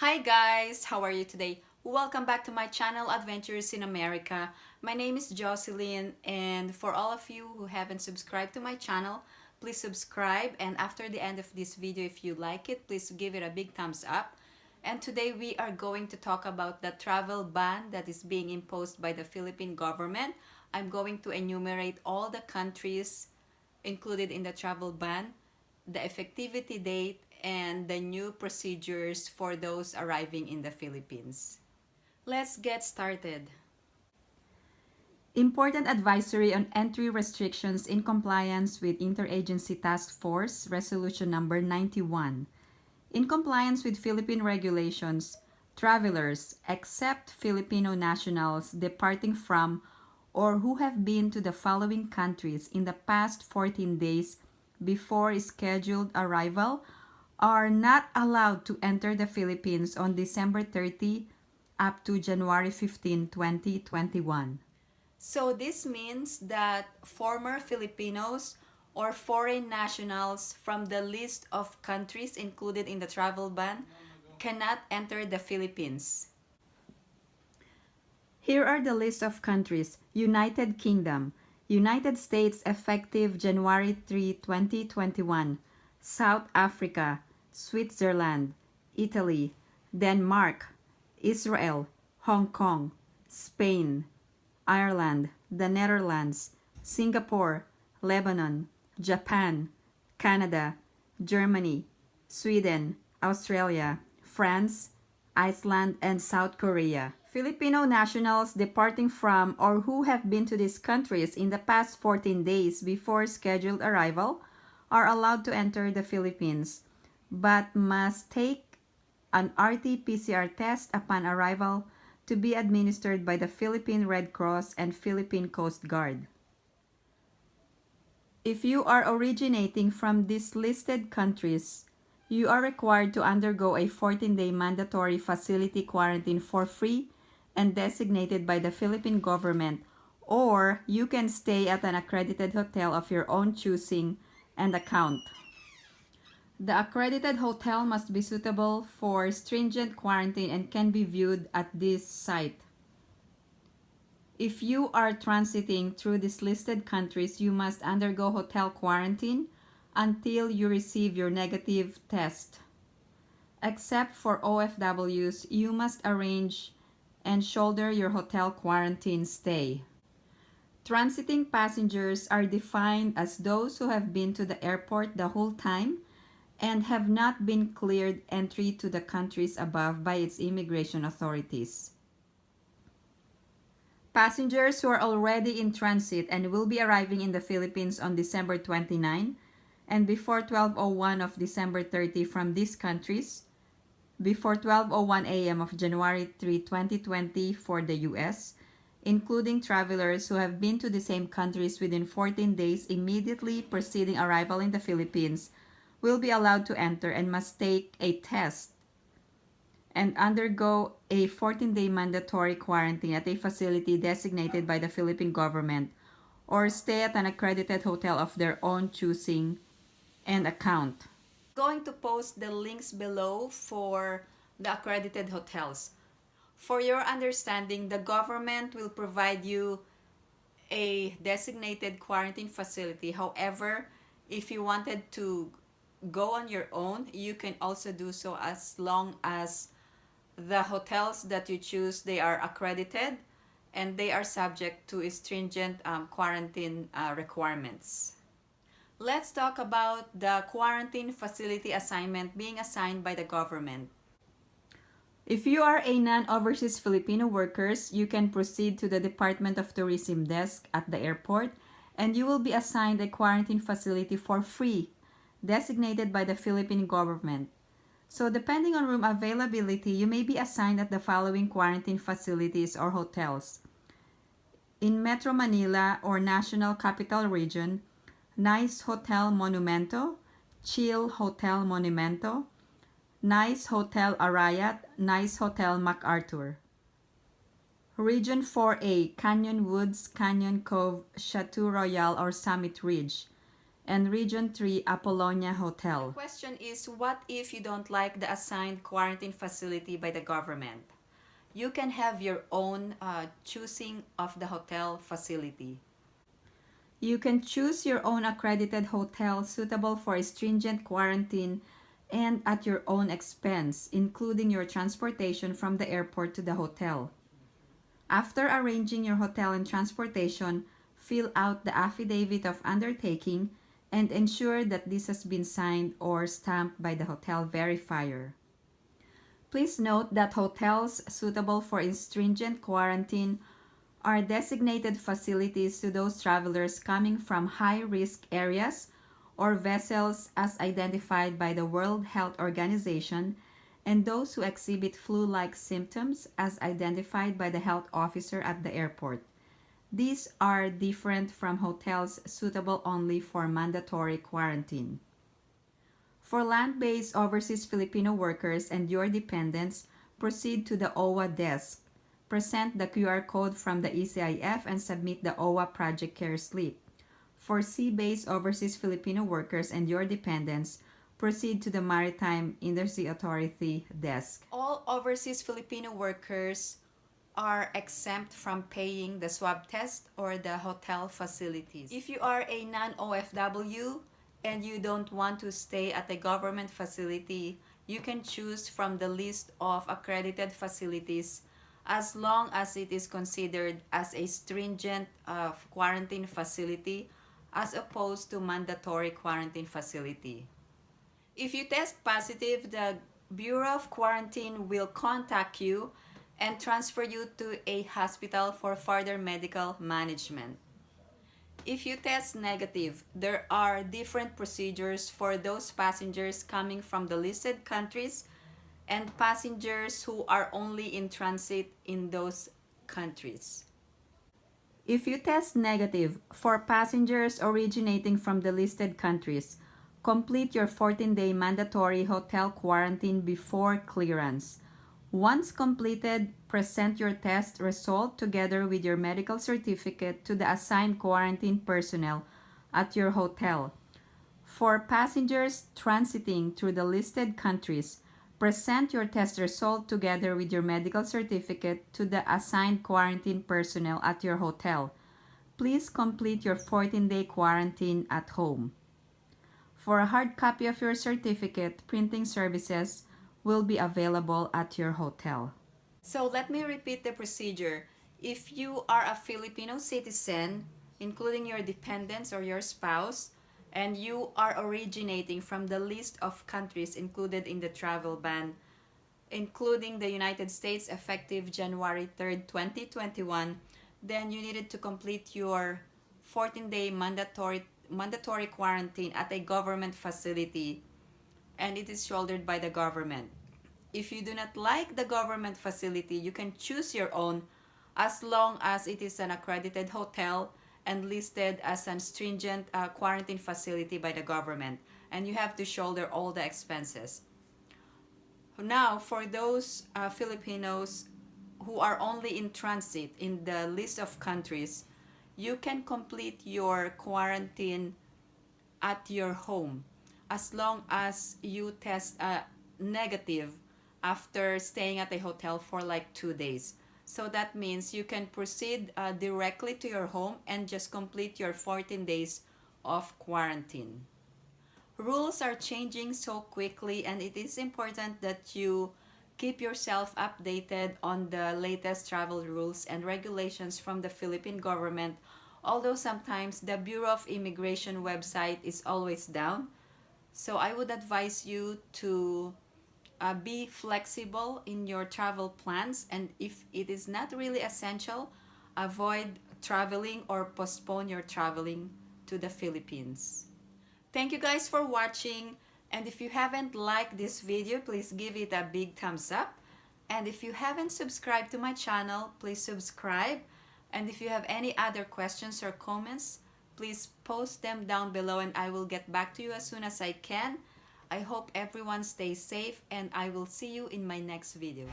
Hi guys, how are you today? Welcome back to my channel Adventures in America. My name is Jocelyn, and for all of you who haven't subscribed to my channel, please subscribe, and after the end of this video, if you like it, please give it a big thumbs up. And today we are going to talk about the travel ban that is being imposed by the Philippine government. I'm going to enumerate all the countries included in the travel ban, the effectivity date, and the new procedures for those arriving in the Philippines. Let's get started. Important advisory on entry restrictions in compliance with Interagency Task Force Resolution Number 91. In compliance with Philippine regulations, travelers, except Filipino nationals departing from or who have been to the following countries in the past 14 days before scheduled arrival, are not allowed to enter the Philippines on December 30 up to January 15, 2021. So this means that former Filipinos or foreign nationals from the list of countries included in the travel ban cannot enter the Philippines. Here are the list of countries. United Kingdom, United States effective January 3, 2021, South Africa, Switzerland, Italy, Denmark, Israel, Hong Kong, Spain, Ireland, the Netherlands, Singapore, Lebanon, Japan, Canada, Germany, Sweden, Australia, France, Iceland, and South Korea. Filipino nationals departing from or who have been to these countries in the past 14 days before scheduled arrival are allowed to enter the Philippines, but must take an RT-PCR test upon arrival to be administered by the Philippine Red Cross and Philippine Coast Guard. If you are originating from these listed countries, you are required to undergo a 14-day mandatory facility quarantine for free and designated by the Philippine government, or you can stay at an accredited hotel of your own choosing and account. The accredited hotel must be suitable for stringent quarantine and can be viewed at this site. If you are transiting through these listed countries, you must undergo hotel quarantine until you receive your negative test. Except for OFWs, you must arrange and shoulder your hotel quarantine stay. Transiting passengers are defined as those who have been to the airport the whole time and have not been cleared entry to the countries above by its immigration authorities. Passengers who are already in transit and will be arriving in the Philippines on December 29 and before 12:01 of December 30 from these countries, before 12:01 a.m. of January 3, 2020 for the U.S., including travelers who have been to the same countries within 14 days immediately preceding arrival in the Philippines, will be allowed to enter and must take a test and undergo a 14-day mandatory quarantine at a facility designated by the Philippine government or stay at an accredited hotel of their own choosing and account. I'm going to post the links below for the accredited hotels. For your understanding, the government will provide you a designated quarantine facility. However, if you wanted to go on your own, you can also do so as long as the hotels that you choose, they are accredited and they are subject to stringent quarantine requirements. Let's talk about the quarantine facility assignment being assigned by the government. If you are a non-overseas Filipino workers, you can proceed to the Department of Tourism desk at the airport and you will be assigned a quarantine facility for free, designated by the Philippine government. So depending on room availability, you may be assigned at the following quarantine facilities or hotels. In Metro Manila or National Capital Region, Nice Hotel Monumento, Chill Hotel Monumento, Nice Hotel Arayat, Nice Hotel MacArthur. Region 4A, Canyon Woods, Canyon Cove, Chateau Royal or Summit Ridge. and Region 3 Apollonia Hotel. The question is, what if you don't like the assigned quarantine facility by the government? You can have your own choosing of the hotel facility. You can choose your own accredited hotel suitable for a stringent quarantine and at your own expense, including your transportation from the airport to the hotel. After arranging your hotel and transportation, fill out the affidavit of undertaking and ensure that this has been signed or stamped by the hotel verifier. Please note that hotels suitable for a stringent quarantine are designated facilities to those travelers coming from high-risk areas or vessels as identified by the World Health Organization and those who exhibit flu-like symptoms as identified by the health officer at the airport. These are different from hotels suitable only for mandatory quarantine. For land-based overseas Filipino workers and your dependents, proceed to the OWA desk. Present the QR code from the e-cif and submit the OWA Project Care Slip. For sea-based overseas Filipino workers and your dependents, proceed to the Maritime Industry Authority desk. All overseas Filipino workers are exempt from paying the swab test or the hotel facilities. If you are a non-OFW and you don't want to stay at a government facility, you can choose from the list of accredited facilities as long as it is considered as a stringent quarantine facility as opposed to mandatory quarantine facility. If you test positive, the Bureau of Quarantine will contact you and transfer you to a hospital for further medical management. If you test negative, there are different procedures for those passengers coming from the listed countries and passengers who are only in transit in those countries. If you test negative for passengers originating from the listed countries, complete your 14-day mandatory hotel quarantine before clearance. Once completed, present your test result together with your medical certificate to the assigned quarantine personnel at your hotel. For passengers transiting through the listed countries, present your test result together with your medical certificate to the assigned quarantine personnel at your hotel. Please complete your 14-day quarantine at home. For a hard copy of your certificate, printing services will be available at your hotel. So let me repeat the procedure. If you are a Filipino citizen, including your dependents or your spouse, and you are originating from the list of countries included in the travel ban, including the United States effective January 3rd, 2021, then you needed to complete your 14-day mandatory quarantine at a government facility, and it is shouldered by the government. If you do not like the government facility, you can choose your own as long as it is an accredited hotel and listed as a stringent quarantine facility by the government, and you have to shoulder all the expenses. Now, for those Filipinos who are only in transit in the list of countries, you can complete your quarantine at your home as long as you test negative after staying at a hotel for like 2 days. So that means you can proceed directly to your home and just complete your 14 days of quarantine. Rules are changing so quickly, and it is important that you keep yourself updated on the latest travel rules and regulations from the Philippine government, although sometimes the Bureau of Immigration website is always down. So I would advise you to be flexible in your travel plans, and if it is not really essential, avoid traveling or postpone your traveling to the Philippines. Thank you guys for watching, and if you haven't liked this video, please give it a big thumbs up, and if you haven't subscribed to my channel, please subscribe, and if you have any other questions or comments, please post them down below and I will get back to you as soon as I can. I hope everyone stays safe, and I will see you in my next video.